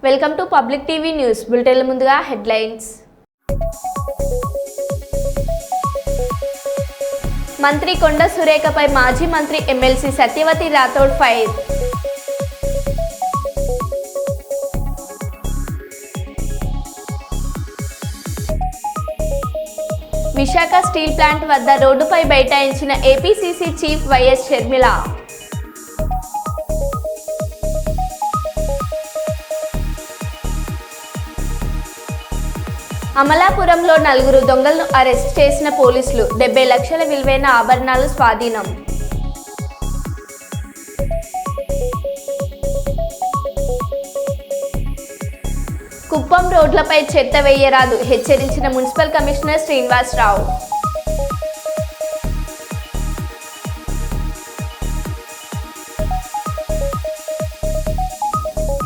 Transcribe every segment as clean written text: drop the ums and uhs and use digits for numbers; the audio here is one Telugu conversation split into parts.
Welcome to public TV news bulletin. ముందుగా హెడ్లైన్స్. మంత్రి కొండ సురేఖపై మాజీ మంత్రి MLC Sathyavathi Rathod fire. Visakha steel plant వద్ద రోడ్డుపై బైఠాయించిన ఏపీసీసీ చీఫ్ వైఎస్ షర్మిల. అమలాపురంలో 4 దొంగలను అరెస్ట్ చేసిన పోలీసులు. 70 లక్షల విలువైన ఆభరణాలు స్వాధీనం. కుప్పం రోడ్లపై చెత్త వేయరాదు హెచ్చరించిన మున్సిపల్ కమిషనర్ శ్రీనివాసరావు.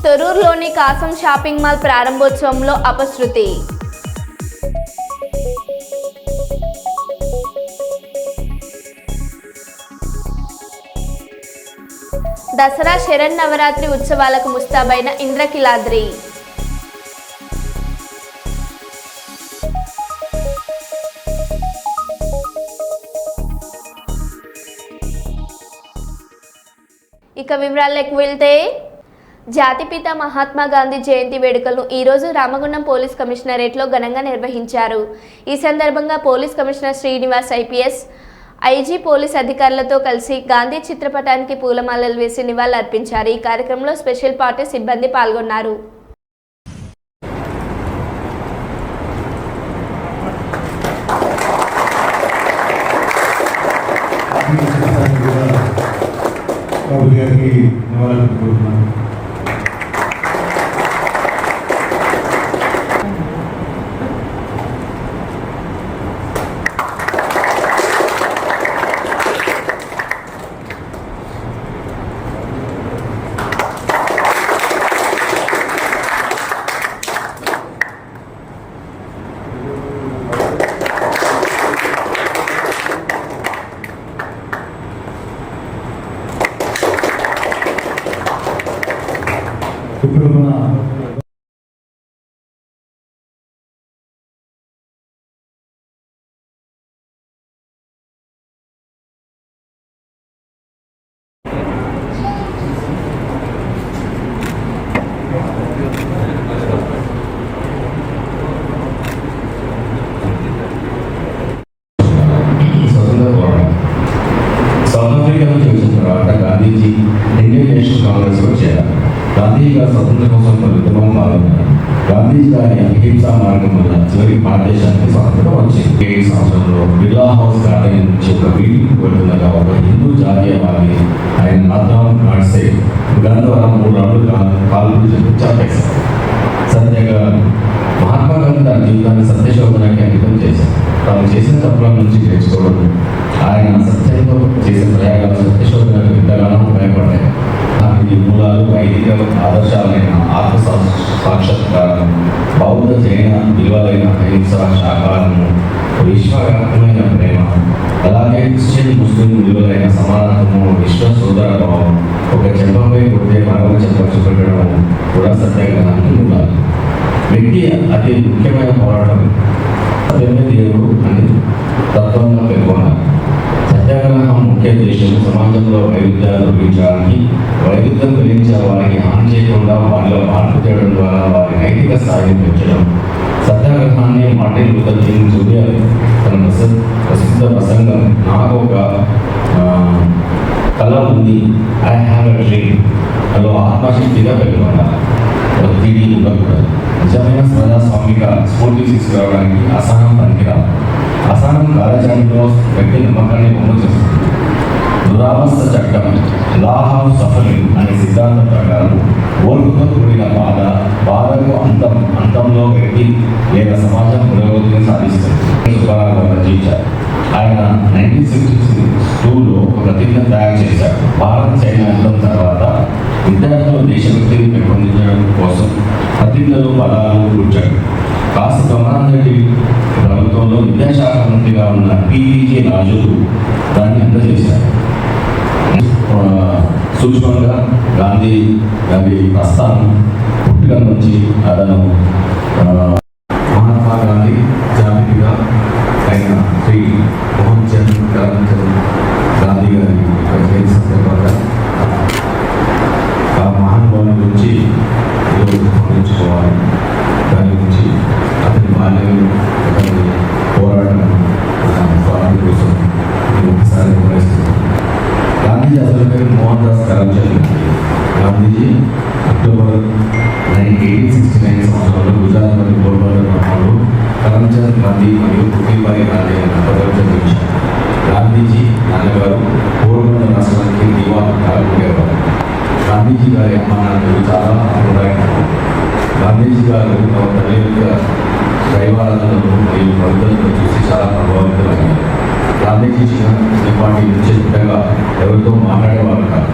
తొర్రూరులోని కాసం షాపింగ్ మాల్ ప్రారంభోత్సవంలో అపశృతి. దసరా శరన్నవరాత్రి ఉత్సవాలకు ముస్తాబైన ఇంద్రకీలాద్రి. ఇక వివరాలకు వెళ్తే, జాతిపిత మహాత్మా గాంధీ జయంతి వేడుకలను ఈరోజు రామగుండం పోలీస్ కమిషనరేట్లో ఘనంగా నిర్వహించారు. ఈ సందర్భంగా police commissioner Srinivas IPS, IG police అధికారులతో కలిసి గాంధీ చిత్రపటానికి పూలమాలలు వేసి నివాళులర్పించారు. ఈ కార్యక్రమంలో స్పెషల్ పార్టీ సిబ్బంది పాల్గొన్నారు. గాంధీజీ ఇండియన్ నేషనల్ కాంగ్రెస్ లో చేరారు. గాంధీ గారు స్వతంత్ర కోసం ఉద్యమం పాల్గొన్నారు. గాంధీజీ గారి అహింసా మార్గం వల్ల చివరికి భారతదేశానికి స్వాతంత్రం వచ్చింది. 7 సంవత్సరంలో బిర్లా హౌస్ గార్డెన్ నుంచి ఒక మీటింగ్ వెళ్తుండగా ఒక హిందూ జాతీయవాది ఆయన నాథరామ్ గాడ్సే గంధవరం 3 రౌండ్లు కాల్పులు చంపేశారు. సత్యంగా మహాత్మా గాంధీ తన జీవితాన్ని సత్యశోధనకి అంకితం చేశారు. తాను చేసిన తప్పుల నుంచి నేర్చుకోవడం, ఆయన సత్యంతో చేసిన ప్రయాణాలు సత్యశోధనకు ఎంతగానో ఉపయోగపడ్డాయి. ఈ మూలాలు వైదిక ఆదర్శాలైన ఆత్మ సాక్షాత్కారం, బౌద్ధ జైన విలువలైన అహింస, శాకాలను, విశ్వవ్యాప్తమైన ప్రేమ, అలాగే క్రిస్టియన్ ముస్లిం విలువలైన సమానత్వము, విశ్వ సోదర భావం, ఒక చెంపపై కొట్టే మరొక చెంప చూపెట్టడం కూడా సత్యాగ్రహానికి మూలాలు. వ్యక్తి అతి ముఖ్యమైన పోరాటం దేవుడు అని తత్వంగా పేర్కొన్నారు. సత్యాగ్రహం ముఖ్య ఉద్దేశం సమాజంలో వైవిధ్యాలు తొలగించడానికి, వైవిధ్యం కలిగించే వారికి హాని చేయకుండా వారిలో మార్పు చేయడం ద్వారా వారి నైతిక స్థాయిని పెంచడం. సత్యాగ్రహాన్ని మార్టిన్ లూథర్ కింగ్ జూనియర్ తన ప్రసిద్ధ ప్రసంగం నాకు ఒక కళ ఉంది, ఐ హ్యావ్ ఎ డ్రీమ్ అలో ఆత్మశక్తిగా పేర్కొన్నారు. ఒత్తిడి ఉండకూడదు. నిజమైన ప్రజాస్వామిక స్ఫూర్తి తీసుకురావడానికి అసహనం పనికిరాదు. అసహనం కార్యాచరణలో వ్యక్తి నమ్మకాన్ని పొందు చేస్తుంది. దురావస్థ చట్టం, లా ఆఫ్ సఫరింగ్ అనే సిద్ధాంతం ప్రకారం ఓర్పుతో కూడిన బాధకు అంతంలో వ్యక్తి లేదా సమాజం పురోగతిని సాధిస్తుంది. సుబ్బారావు రచించారు. ఆయన 1962లో ఒక ప్రతిజ్ఞ తయారు చేశారు. భారత్ చైనా యుద్ధం తర్వాత విద్యార్థులు దేశభక్తిని పెంపొందించడం కోసం ప్రతిజ్ఞలు పదాలు కూర్చాడు. కాస్త బ్రహ్మాందరెడ్డి ప్రభుత్వంలో విద్యాశాఖ మంత్రిగా ఉన్న పివిజి రాజులు దాన్ని అందజేశారు. సూక్ష్మంగా గాంధీ ప్రస్థానం పుట్టుక నుంచి అతను మహాత్మా గాంధీ జాతిపిత అయిన శ్రీ మోహన్ చంద్ కరమ్చంద్ గాంధీ గారి జయంతి సందర్భంగా ఆ మహానుభావుని గురించి ఈరోజు స్మరించుకోవాలి. దాని గురించి అతని బాల్యం, అతని పోరాటం, స్వామి కోసం ఒకసారి వివరిస్తున్నాను. గాంధీజీ అసలు పేరు మోహన్ దాస్ కరమ్చంద్ గాంధీ. గాంధీజీ అక్టోబర్ 1869 సంవత్సరంలో గుజరాత్లోని పోర్బందర్ గ్రామంలో కరమ్చంద్ గాంధీ మరియు పుట్టిబాయి గాంధీ అనే దంపతులు జన్మించారు. గాంధీజీ నాన్నగారు పోర్బందర్ రాష్ట్రానికి దివాన్గా ఉండేవారు. గాంధీజీ గారి అమ్మ నాన్నలు చాలా అభిప్రాయపడ్డారు. గాంధీజీ గారు తమ తల్లి యొక్క దైవారాధనలు మరియు పద్ధతులను చూసి చాలా ప్రభావితులయ్యారు. గాంధీజీ చిన్నపాటి నుంచి చిన్నగా ఎవరితో మాట్లాడేవారు కాదు,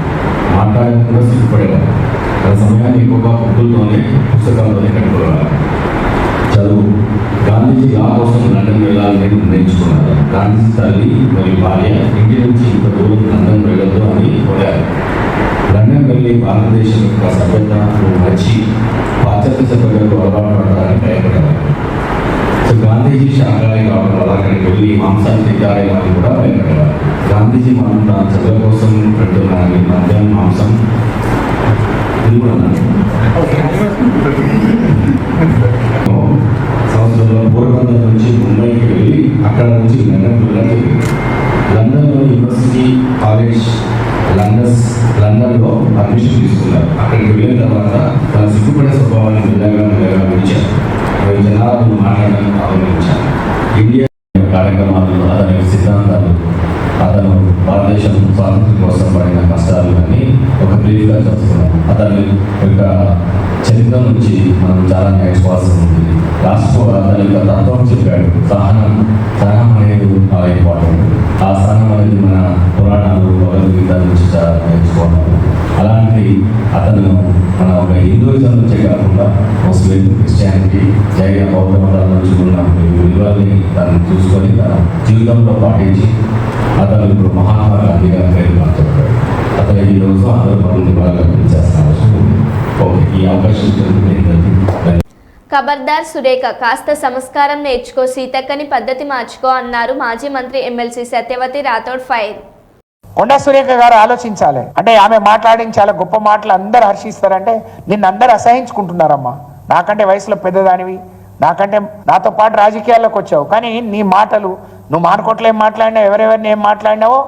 మాట్లాడకుండా సిగ్గుపడేవారు. ఆ సమయాన్ని ఎక్కువగా బుక్కులతోనే పుస్తకాలతోనే కట్టుకోవాలి. చదువు. గాంధీజీ లా కోసం లండన్ వెళ్ళాలని నిర్ణయించుకున్నారు. గాంధీజీ తల్లి మరియు భార్య ఇంటి నుంచి ఇంత దూరం లండన్ వెళ్ళొద్దు అని కోరారు. లండన్ వెళ్ళి భారతదేశం యొక్క సభ్యతను వచ్చి పాశ్చాత్య సభ్యులకు అలవాటు పడడానికి భయపడ్డారు. సో గాంధీజీ శాకాహారి కావడం వల్ల అక్కడికి వెళ్ళి మాంసాన్ని తింటారేమో అని కూడా భయపడేవారు. గాంధీజీ మనం తన చదువు కోసం పెడుతున్నారని మధ్యాహ్నం మాంసం సంవత్సరంలో పోర్బందర్ నుంచి ముంబైకి వెళ్ళి అక్కడ నుంచి లండన్ వెళ్ళడానికి లండన్లో యూనివర్సిటీ కాలేజ్ లండన్లో అడ్మిషన్ తీసుకున్నారు. అక్కడికి వెళ్ళిన తర్వాత తన సిగ్గుపడే స్వభావాన్ని మెల్లగా విడిచారు. జనాలను మాట్లాడడానికి ప్రారంభించారు. ఇండియా కార్యక్రమాలలో అతని సిద్ధాంతాలు, అతను భారతదేశం స్వాతంత్ర్యం కోసం పడిన కష్టాలు అన్నీ ఒక బ్రీఫ్గా చెప్తున్నాం. అతని యొక్క చరిత్ర నుంచి మనం చాలా నేర్చుకోవాల్సి ఉంటుంది. అతని యొక్క తత్వం చెప్పాడు. సహనం అనేది చాలా ఇంపార్టెంట్. ఆ సహనం అనేది మన పురాణాలు, భగవద్గీత నుంచి చాలా నేర్చుకోవాలి. అలాంటి అతను మన ఒక హిందూయిజం నుంచే కాకుండా ముస్లిం, క్రిస్టియానిటీ, జైన, బౌద్ధ మతాల నుంచి ఉన్న విలువల్ని తను చూసుకొని తన జీవితంలో పాటించి అతను ఇప్పుడు మహాత్మా గాంధీ గారి పేరు మార్చబడ్డాడు. అతను ఈరోజు అందరూ మనం బాగా చేస్తున్న అవసరం ఉంది. ఓకే, ఈ అవకాశం ఖబర్దార్ సురేఖ, కాస్త సంస్కారం నేర్చుకో, సీతక్కని పద్ధతి మార్చుకో అన్నారు మాజీ మంత్రి ఎమ్మెల్సీ సత్యవతి రాథోడ్. ఫైర్. కొండా సురేఖ గారు ఆలోచించాలి. అంటే ఆమె మాట్లాడిన చాలా గొప్ప మాటలు అందరు హర్షిస్తారంటే నిన్ను అందరు అసహించుకుంటున్నారమ్మా. నాకంటే వయసులో పెద్దదానివి, నాతో పాటు రాజకీయాల్లోకి వచ్చావు, కానీ నీ మాటలు నువ్వు మానుకోట్లో ఏం మాట్లాడినావు, ఎవరెవరిని ఏం మాట్లాడినావో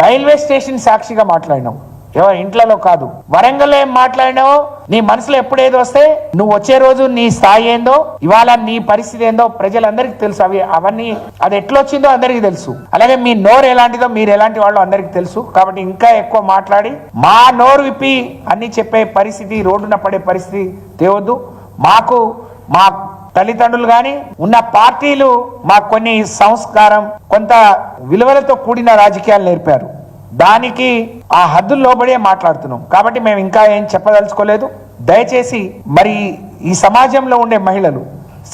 రైల్వే స్టేషన్ సాక్షిగా మాట్లాడినావు, ఎవరి ఇంట్లో కాదు. వరంగల్లో ఏం మాట్లాడినావో నీ మనసులో ఎప్పుడేదో వస్తే నువ్వు వచ్చే రోజు నీ స్థాయి ఏందో, ఇవాళ నీ పరిస్థితి ఏందో ప్రజలందరికీ తెలుసు. అవన్నీ అది ఎట్లొచ్చిందో అందరికీ తెలుసు. అలాగే మీ నోరు ఎలాంటిదో, మీరు ఎలాంటి వాళ్ళు అందరికీ తెలుసు. కాబట్టి ఇంకా ఎక్కువ మాట్లాడి మా నోరు విప్పి అన్ని చెప్పే పరిస్థితి, రోడ్డున పడే పరిస్థితి తేవద్దు. మాకు మా తల్లిదండ్రులు కానీ ఉన్న పార్టీలు మాకు కొన్ని సంస్కారం, కొంత విలువలతో కూడిన రాజకీయాలు నేర్పారు. దానికి ఆ హద్దులు లోబడే మాట్లాడుతున్నాం. కాబట్టి మేము ఇంకా ఏం చెప్పదలుచుకోలేదు. దయచేసి మరి ఈ సమాజంలో ఉండే మహిళలు,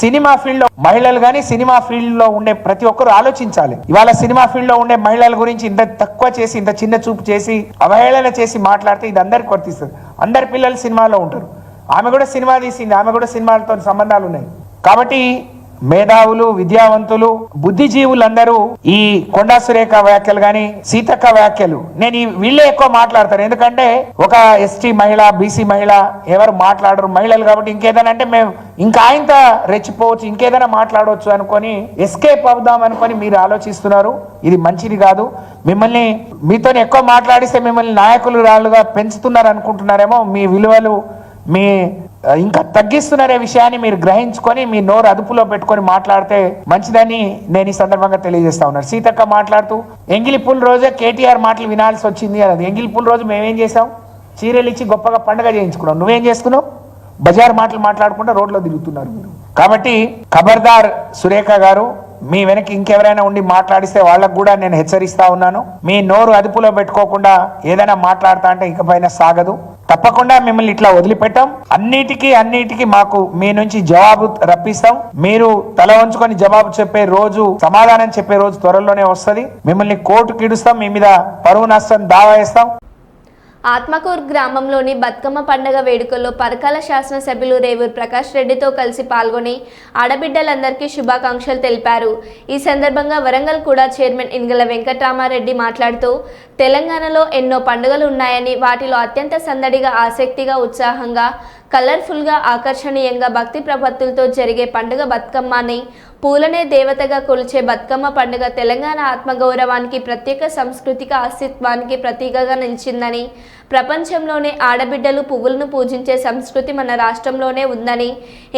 సినిమా ఫీల్డ్ లో మహిళలు కానీ సినిమా ఫీల్డ్ లో ఉండే ప్రతి ఒక్కరు ఆలోచించాలి. ఇవాళ సినిమా ఫీల్డ్ లో ఉండే మహిళల గురించి ఇంత తక్కువ చేసి, ఇంత చిన్న చూపు చేసి, అవహేళన చేసి మాట్లాడితే ఇది అందరికి వర్తిస్తుంది. అందరి పిల్లలు సినిమాలో ఉంటారు. ఆమె కూడా సినిమా తీసింది, ఆమె కూడా సినిమాలతో సంబంధాలు ఉన్నాయి. కాబట్టి మేధావులు, విద్యావంతులు, బుద్ధిజీవులందరూ ఈ కొండా సురేఖ వ్యాఖ్యలు కానీ సీతక్క వ్యాఖ్యలు నేను వీళ్ళే ఎక్కువ మాట్లాడతారు. ఎందుకంటే ఒక ఎస్టీ మహిళ, బీసీ మహిళ ఎవరు మాట్లాడరు, మహిళలు కాబట్టి ఇంకేదైనా అంటే మేము ఇంకా ఆయనతో రెచ్చిపోవచ్చు, ఇంకేదైనా మాట్లాడవచ్చు అనుకొని ఎస్కేప్ అవుదాం అనుకొని మీరు ఆలోచిస్తున్నారు. ఇది మంచిది కాదు. మిమ్మల్ని మీతో ఎక్కువ మాట్లాడిస్తే మిమ్మల్ని నాయకులు రాళ్ళుగా పెంచుతున్నారు అనుకుంటున్నారేమో. మీ విలువలు మీ ఇంకా తగ్గిస్తున్నారే విషయాన్ని మీరు గ్రహించుకొని మీ నోరు అదుపులో పెట్టుకొని మాట్లాడితే మంచిదని నేను ఈ సందర్భంగా తెలియజేస్తా ఉన్నాను. సీతక్క మాట్లాడుతూ ఎంగిలిపూల రోజే కేటీఆర్ మాటలు వినాల్సి వచ్చింది అన్నది. ఎంగిలిపూల రోజు మేమేం చేసాం? చీరలు ఇచ్చి గొప్పగా పండుగ చేయించుకున్నాం. నువ్వేం చేసుకున్నావు? బజార్ మాటలు మాట్లాడకుండా రోడ్లో తిరుగుతున్నారు మీరు. కాబట్టి ఖబర్దార్ సురేఖ గారు, మీ వెనక ఇంకెవరైనా ఉండి మాట్లాడిస్తే వాళ్ళకు కూడా నేను హెచ్చరిస్తా ఉన్నాను. మీ నోరు అదుపులో పెట్టుకోకుండా ఏదైనా మాట్లాడతా అంటే ఇకపైన సాగదు. తప్పకుండా మిమ్మల్ని ఇట్లా వదిలిపెట్టాం. అన్నిటికీ మాకు మీ నుంచి జవాబు రప్పిస్తాం. మీరు తల వంచుకొని జవాబు చెప్పే రోజు, సమాధానం చెప్పే రోజు త్వరలోనే వస్తుంది. మిమ్మల్ని కోర్టుకి ఇడుస్తాం, మీ మీద పరువు నష్టం దావా వేస్తాం. ఆత్మకూర్ గ్రామంలోని బతుకమ్మ పండుగ వేడుకల్లో పరకాల శాసనసభ్యులు రేవూరు ప్రకాష్ రెడ్డితో కలిసి పాల్గొని ఆడబిడ్డలందరికీ శుభాకాంక్షలు తెలిపారు. ఈ సందర్భంగా వరంగల్ కూడా చైర్మన్ ఇంగల వెంకటరామారెడ్డి మాట్లాడుతూ తెలంగాణలో ఎన్నో పండుగలు ఉన్నాయని, వాటిలో అత్యంత సందడిగా, ఆసక్తిగా, ఉత్సాహంగా, కలర్ఫుల్గా, ఆకర్షణీయంగా భక్తి ప్రపత్తులతో జరిగే పండుగ బతుకమ్మని, పూలనే దేవతగా కొలిచే బతుకమ్మ పండుగ తెలంగాణ ఆత్మగౌరవానికి, ప్రత్యేక సాంస్కృతిక అస్తిత్వానికి ప్రతీకగా నిలిచిందని, ప్రపంచంలోనే ఆడబిడ్డలు పువ్వులను పూజించే సంస్కృతి మన రాష్ట్రంలోనే ఉందని,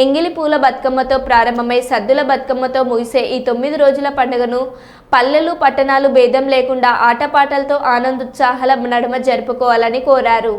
ఎంగిలి పూల బతుకమ్మతో ప్రారంభమై సద్దుల బతుకమ్మతో ముగిసే ఈ 9 రోజుల పండుగను పల్లెలు పట్టణాలు భేదం లేకుండా ఆటపాటలతో ఆనందోత్సాహాల నడుమ జరుపుకోవాలని కోరారు.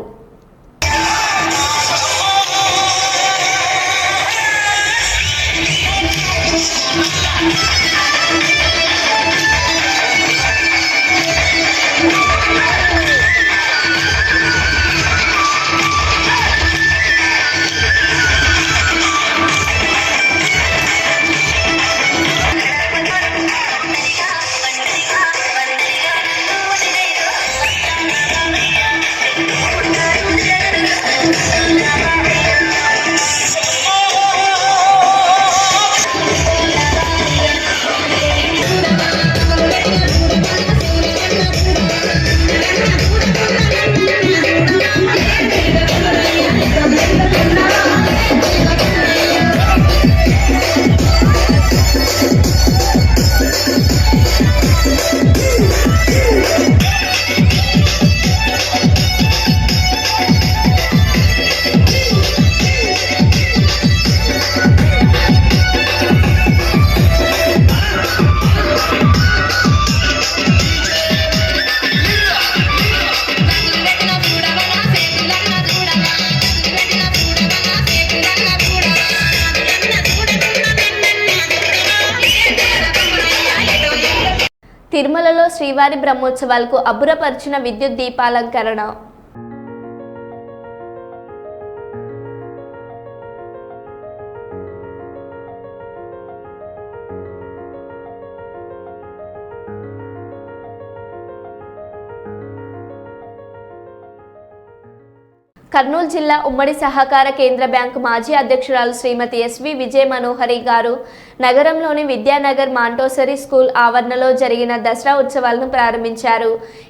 తిరుమలలో శ్రీవారి బ్రహ్మోత్సవాలకు అబ్బురపరిచిన విద్యుత్ దీపాలంకరణ. కర్నూలు జిల్లా ఉమ్మడి సహకార కేంద్ర బ్యాంకు మాజీ అధ్యక్షురాలు శ్రీమతి ఎస్వి విజయ మనోహరి గారు నగరంలోని విద్యానగర్ మాంటోసరీ స్కూల్ ఆవరణలో జరిగిన దసరా ఉత్సవాలను ప్రారంభించారు.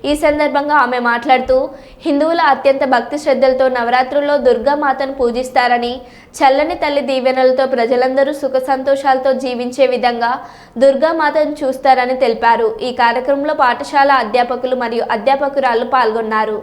ఈ సందర్భంగా ఆమె మాట్లాడుతూ హిందువుల అత్యంత భక్తి శ్రద్ధలతో నవరాత్రుల్లో దుర్గామాతను పూజిస్తారని, చల్లని తల్లి దీవెనలతో ప్రజలందరూ సుఖ సంతోషాలతో జీవించే విధంగా దుర్గామాతను చూస్తారని తెలిపారు. ఈ కార్యక్రమంలో పాఠశాల అధ్యాపకులు మరియు అధ్యాపకురాలు పాల్గొన్నారు.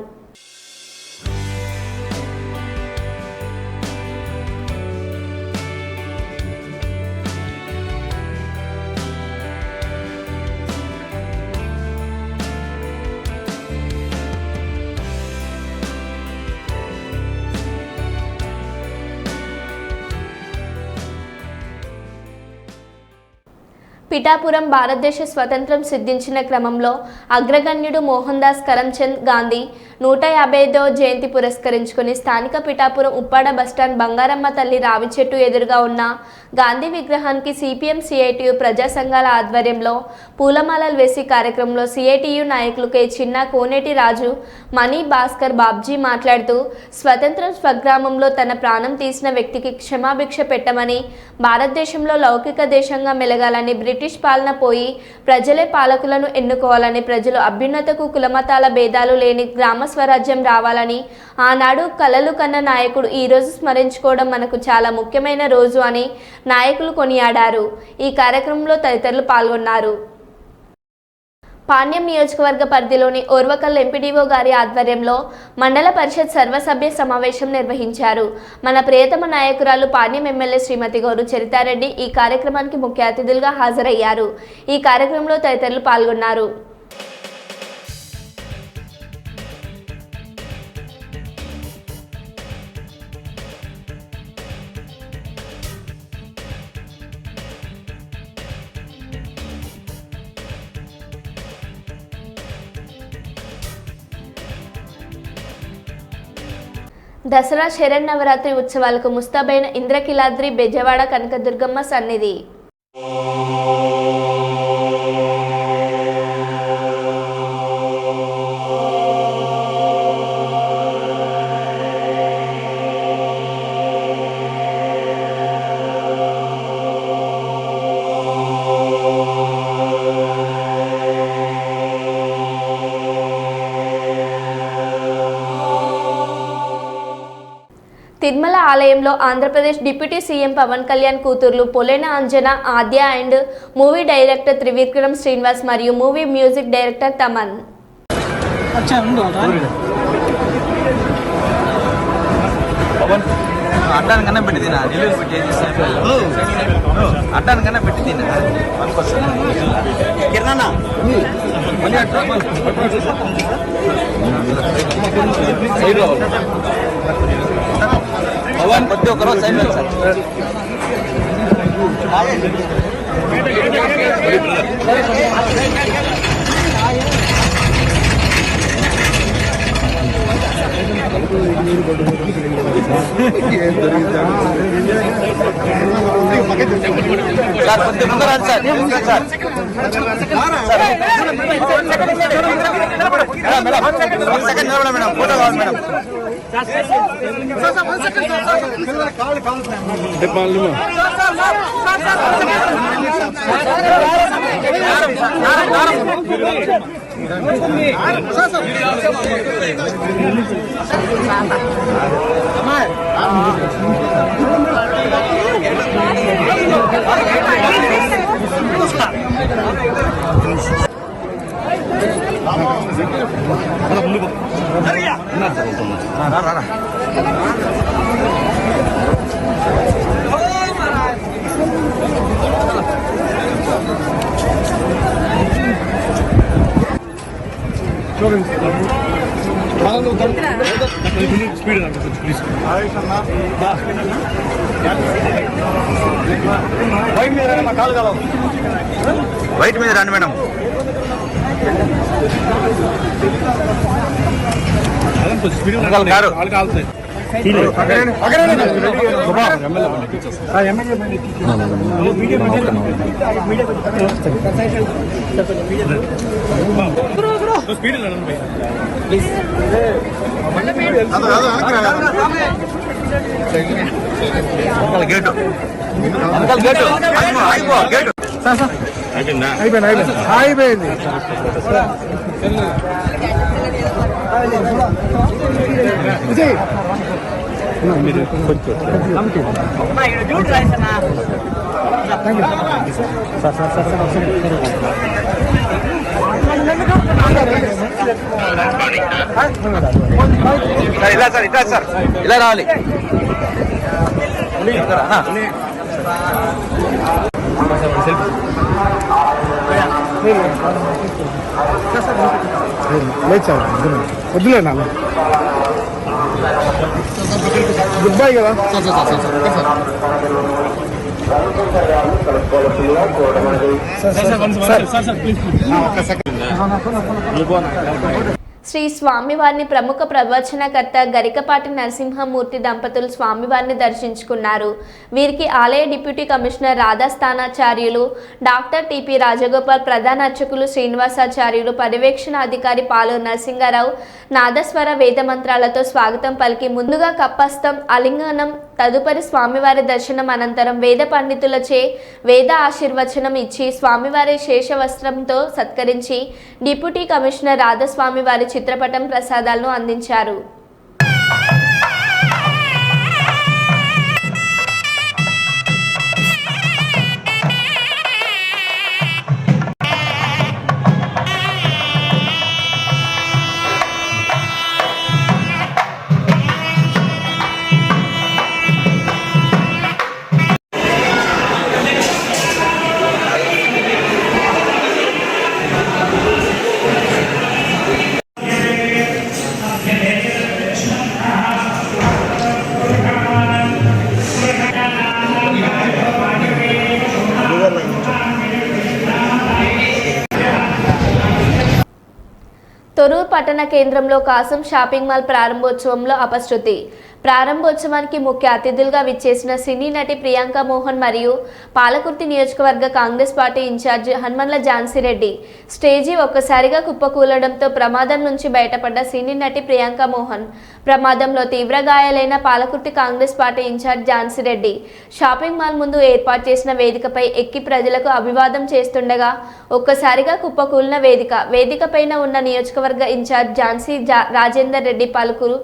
పిఠాపురం భారతదేశ స్వతంత్రం సిద్ధించిన క్రమంలో అగ్రగణ్యుడు మోహన్ దాస్ కరమ్చంద్ గాంధీ 150వ జయంతి పురస్కరించుకుని స్థానిక పిఠాపురం ఉప్పాడ బస్టాండ్ బంగారమ్మ తల్లి రావి చెట్టు ఎదురుగా ఉన్న గాంధీ విగ్రహానికి సిపిఎం సిఐటియు ప్రజా సంఘాల ఆధ్వర్యంలో పూలమాలలు వేసి కార్యక్రమంలో సిఐటియు నాయకులు కె చిన్న, కోనేటి రాజు, మణి, భాస్కర్, బాబ్జీ మాట్లాడుతూ స్వతంత్రం స్వగ్రామంలో తన ప్రాణం తీసిన వ్యక్తికి క్షమాభిక్ష పెట్టమని, భారతదేశంలో లౌకిక దేశంగా మెలగాలని, బ్రిటిష్ పాలన పోయి ప్రజలే పాలకులను ఎన్నుకోవాలని, ప్రజలు అభ్యున్నతకు కులమతాల భేదాలు లేని గ్రామ స్వరాజ్యం రావాలని ఆనాడు కలలు కన్న నాయకుడు ఈరోజు స్మరించుకోవడం మనకు చాలా ముఖ్యమైన రోజు అని నాయకులు కొనియాడారు. ఈ కార్యక్రమంలో తదితరులు పాల్గొన్నారు. పాణ్యం నియోజకవర్గ పరిధిలోని ఓర్వకల్ ఎంపీడీఓ గారి ఆధ్వర్యంలో మండల పరిషత్ సర్వసభ్య సమావేశం నిర్వహించారు. మన ప్రియతమ నాయకురాలు పాణ్యం ఎమ్మెల్యే శ్రీమతి గౌరు చరితారెడ్డి ఈ కార్యక్రమానికి ముఖ్య అతిథులుగా హాజరయ్యారు. ఈ కార్యక్రమంలో తదితరులు పాల్గొన్నారు. దసరా శరన్నవరాత్రి ఉత్సవాలకు ముస్తాబైన ఇంద్రకిలాద్రి బెజవాడ కనకదుర్గమ్మ సన్నిధి. తిరుమల ఆలయంలో ఆంధ్రప్రదేశ్ డిప్యూటీ సీఎం పవన్ కళ్యాణ్ కూతుర్లు Polena Anjana Aadya and movie director Trivikram Srinivas మరియు మూవీ మ్యూజిక్ డైరెక్టర్ తమన్. అడ్డానికన్నా పెట్టి తినా డెలివరీ పెట్టి అడ్డానికన్నా పెట్టి తినా కిరణా ప్రతి ఒక్కరోజు సైడ్ సార్ సార్ కొంచెం ముందు రండి సార్ సెకండ్ నిలబడ మేడం ఫోటో కావాలి మేడం వైట్ మీద రండి madam car gate gate gate అయిపోయింది. ఇలా సార్ ఇట్లా సార్ ఇలా రావాలి వద్దులే నాన్న గుడ్ బై కదా. శ్రీ స్వామివారిని ప్రముఖ ప్రవచనకర్త గరికపాటి నరసింహమూర్తి దంపతులు స్వామివారిని దర్శించుకున్నారు. వీరికి ఆలయ డిప్యూటీ కమిషనర్ రాధాస్థానాచార్యులు డాక్టర్ టిపి రాజగోపాల్, ప్రధాన అర్చకులు శ్రీనివాసాచార్యులు, పర్యవేక్షణ అధికారి పాలూరు నరసింగారావు నాదస్వర వేద మంత్రాలతో స్వాగతం పలికి ముందుగా కప్పస్థం అలింగనం, తదుపరి స్వామివారి దర్శనం అనంతరం వేద పండితులచే వేద ఆశీర్వచనం ఇచ్చి స్వామివారి శేషవస్త్రంతో సత్కరించి డిప్యూటీ కమిషనర్ రాధాస్వామివారి చిత్రపటం ప్రసాదాలను అందించారు. తొర్రూరు పట్టణ కేంద్రంలో కాసం షాపింగ్ మాల్ ప్రారంభోత్సవంలో అపశృతి. ప్రారంభోత్సవానికి ముఖ్య అతిథులుగా విచ్చేసిన సినీ నటి ప్రియాంక మోహన్ మరియు పాలకుర్తి నియోజకవర్గ Congress party incharge Hanumanla Jhansi Reddy stage ఒక్కసారిగా కుప్పకూలడంతో ప్రమాదం నుంచి బయటపడ్డ సినీ నటి ప్రియాంక మోహన్. ప్రమాదంలో తీవ్ర గాయాలైన Palakurthi Congress party in-charge Jhansireddy shopping mall ముందు ఏర్పాటు చేసిన వేదికపై ఎక్కి ప్రజలకు అభివాదం చేస్తుండగా ఒక్కసారిగా కుప్పకూలిన వేదికపైన ఉన్న నియోజకవర్గ ఇన్ఛార్జ్ ఝాన్సీ రాజేందర్ రెడ్డి పలుకురు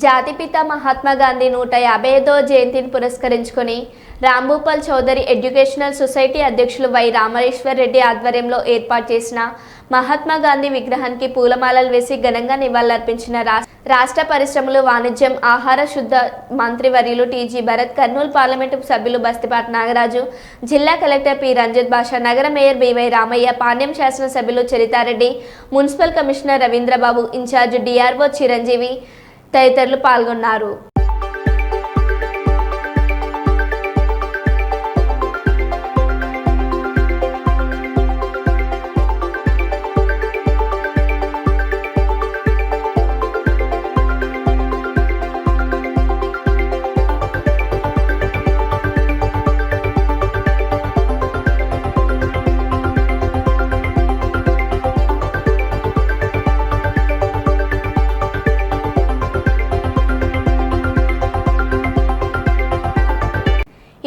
జాతిపిత మహాత్మా గాంధీ 150వ జయంతిని పురస్కరించుకొని రాంభూపాల్ చౌదరి ఎడ్యుకేషనల్ సొసైటీ అధ్యక్షులు వై రామేశ్వర్ రెడ్డి ఆధ్వర్యంలో ఏర్పాటు చేసిన మహాత్మా గాంధీ విగ్రహానికి పూలమాలలు వేసి ఘనంగా నివాళులర్పించిన రాష్ట్ర పరిశ్రమలు, వాణిజ్యం, ఆహార శుద్ధ మంత్రివర్యులు టీజీ భరత్, కర్నూలు పార్లమెంటు సభ్యులు బస్తిపాటి నాగరాజు, జిల్లా కలెక్టర్ పి రంజిత్ బాషా, నగర మేయర్ బివై రామయ్య, పాణ్యం శాసనసభ్యులు Charitha Reddy, municipal commissioner Ravindra Babu, incharge DRO Chiranjeevi తదితరులు పాల్గొన్నారు.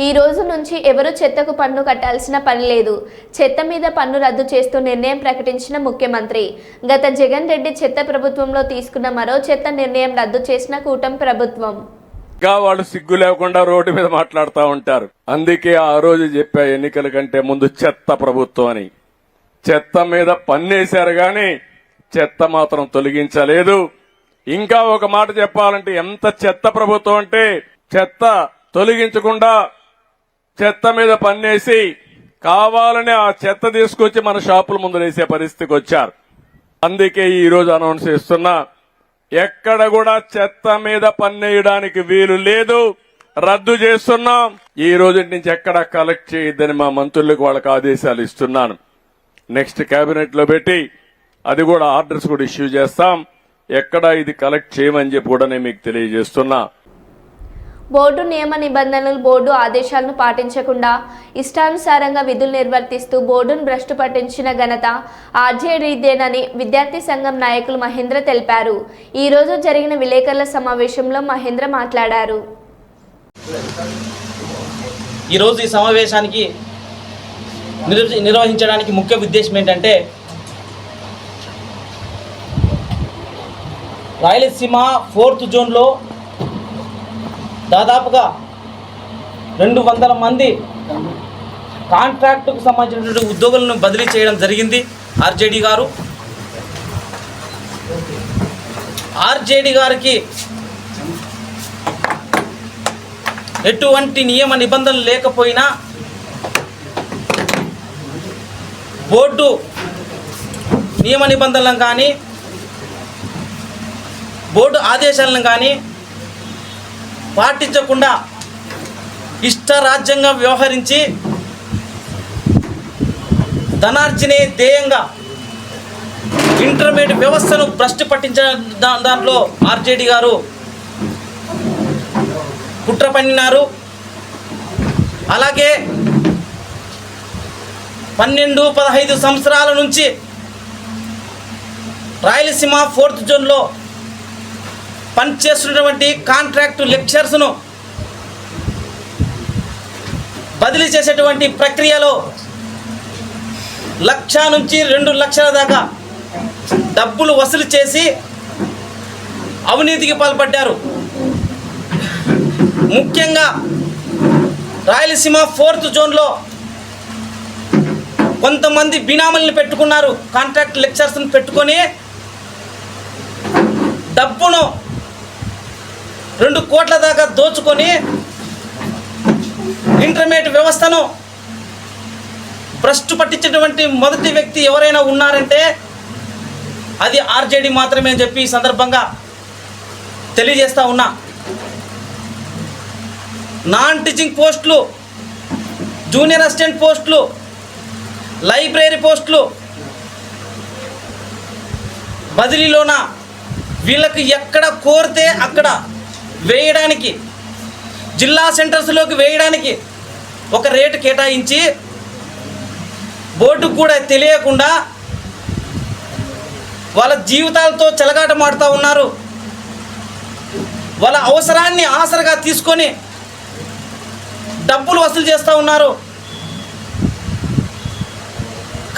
ఈ రోజు నుంచి ఎవరు చెత్తకు పన్ను కట్టాల్సిన పని లేదు. చెత్త మీద పన్ను రద్దు చేస్తూ నిర్ణయం ప్రకటించిన ముఖ్యమంత్రి. గత జగన్ రెడ్డి చెత్త ప్రభుత్వంలో తీసుకున్న మరో చెత్త నిర్ణయం రద్దు చేసిన కూటమి ప్రభుత్వం. వాళ్ళు సిగ్గు లేకుండా రోడ్డు మీద మాట్లాడుతూ ఉంటారు. అందుకే ఆ రోజు చెప్పా, ఎన్నికల కంటే ముందు చెత్త ప్రభుత్వం అని. చెత్త మీద పన్నేశారు గాని చెత్త మాత్రం తొలగించలేదు. ఇంకా ఒక మాట చెప్పాలంటే ఎంత చెత్త ప్రభుత్వం అంటే, చెత్త తొలగించకుండా చెత్త మీద పన్నేసి కావాలని ఆ చెత్త తీసుకొచ్చి మన షాపుల ముందు వేసే పరిస్థితికి వచ్చారు. అందుకే ఈ రోజు అనౌన్స్ చేస్తున్నా, ఎక్కడ కూడా చెత్త మీద పన్నేయడానికి వీలు లేదు, రద్దు చేస్తున్నాం. ఈ రోజు నుంచి ఎక్కడ కలెక్ట్ చేయొద్దని మా మంత్రులకు వాళ్ళకి ఆదేశాలు ఇస్తున్నాను. నెక్స్ట్ కేబినెట్ లో పెట్టి అది కూడా ఆర్డర్స్ కూడా ఇష్యూ చేస్తాం. ఎక్కడ ఇది కలెక్ట్ చేయమని చెప్పి కూడా నేను మీకు తెలియజేస్తున్నా. బోర్డు నియమ నిబంధనలు, బోర్డు ఆదేశాలను పాటించకుండా ఇష్టానుసారంగా విధులు నిర్వర్తిస్తూ బోర్డును భ్రష్టు పట్టించిన ఘనత ఆర్జేడీదేనని విద్యార్థి సంఘం నాయకులు మహేంద్ర తెలిపారు. ఈ రోజు జరిగిన విలేకరుల సమావేశంలో మహేంద్ర మాట్లాడారు. ఈరోజు ఈ సమావేశానికి నిర్వహించడానికి ముఖ్య ఉద్దేశం ఏంటంటే, రాయలసీమ 4th జోన్లో దాదాపుగా 200 మంది కాంట్రాక్టుకు సంబంధించినటువంటి ఉద్యోగులను బదిలీ చేయడం జరిగింది ఆర్జేడీ గారు. ఆర్జేడీ గారికి ఎటువంటి నియమ నిబంధనలు లేకపోయినా బోర్డు నియమ నిబంధనలను కానీ బోర్డు ఆదేశాలను కానీ పాటించకుండా ఇష్టరాజ్యంగా వ్యవహరించి ధనార్జనే ధ్యేయంగా ఇంటర్మీడియట్ వ్యవస్థను భ్రష్టు పట్టించిన దాంట్లో ఆర్జేడీ గారు కుట్ర పన్నినారు. అలాగే 12-15 సంవత్సరాల నుంచి రాయలసీమ 4th జోన్లో పనిచేస్తున్నటువంటి కాంట్రాక్టు లెక్చర్స్ను బదిలీ చేసేటువంటి ప్రక్రియలో 1,00,000 నుంచి 2 లక్షల దాకా డబ్బులు వసూలు చేసి అవినీతికి పాల్పడ్డారు. ముఖ్యంగా రాయలసీమ 4th జోన్లో కొంతమంది బినామీలను పెట్టుకున్నారు. కాంట్రాక్ట్ లెక్చర్స్ను పెట్టుకొని డబ్బును 2 కోట్ల దాకా దోచుకొని ఇంటర్మీడియట్ వ్యవస్థను భ్రష్టు పట్టించినటువంటి మొదటి వ్యక్తి ఎవరైనా ఉన్నారంటే అది ఆర్జేడీ మాత్రమే అని చెప్పి ఈ సందర్భంగా తెలియజేస్తా ఉన్నా. నాన్ టీచింగ్ పోస్టులు, జూనియర్ అసిస్టెంట్ పోస్టులు, లైబ్రరీ పోస్టులు బదిలీలోన వీళ్ళకి ఎక్కడ కోరితే అక్కడ వేయడానికి, జిల్లా సెంటర్స్లోకి వేయడానికి ఒక రేటు కేటాయించి బోర్డుకు కూడా తెలియకుండా వాళ్ళ జీవితాలతో చెలగాటమాడుతూ ఉన్నారు. వాళ్ళ అవసరాన్ని ఆసరగా తీసుకొని డబ్బులు వసూలు చేస్తూ ఉన్నారు.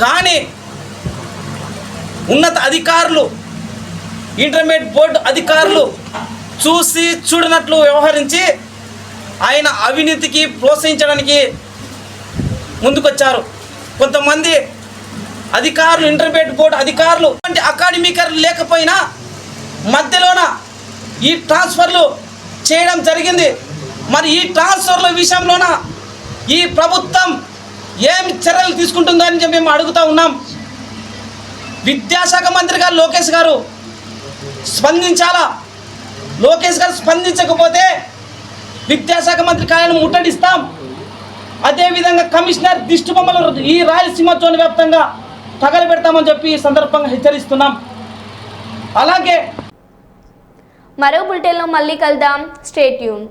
కానీ ఉన్నత అధికారులు, ఇంటర్మీడియట్ బోర్డు అధికారులు చూసి చూడనట్లు వ్యవహరించి ఆయన అవినీతికి ప్రోత్సహించడానికి ముందుకొచ్చారు. కొంతమంది అధికారులు, ఇంటర్మీడియట్ బోర్డు అధికారులు అకాడమికర్ లేకపోయినా మధ్యలోన ఈ ట్రాన్స్ఫర్లు చేయడం జరిగింది. మరి ఈ ట్రాన్స్ఫర్ల విషయంలోన ఈ ప్రభుత్వం ఏం చర్యలు తీసుకుంటుందో అని చెప్పి మేము అడుగుతూ ఉన్నాం. విద్యాశాఖ మంత్రి గారు లోకేష్ గారు స్పందించాలా. లోకేష్ గారు స్పందించకపోతే విద్యాశాఖ మంత్రి కార్యాలయం ముట్టడిస్తాం. అదేవిధంగా కమిషనర్ దిష్టి బొమ్మలు ఈ రాయలసీమ జోన్ వ్యాప్తంగా తగలబెడతామని చెప్పి ఈ సందర్భంగా హెచ్చరిస్తున్నాం. అలాగే మరో బులెటిన్లో మళ్ళీ కలుద్దాం. Stay tune.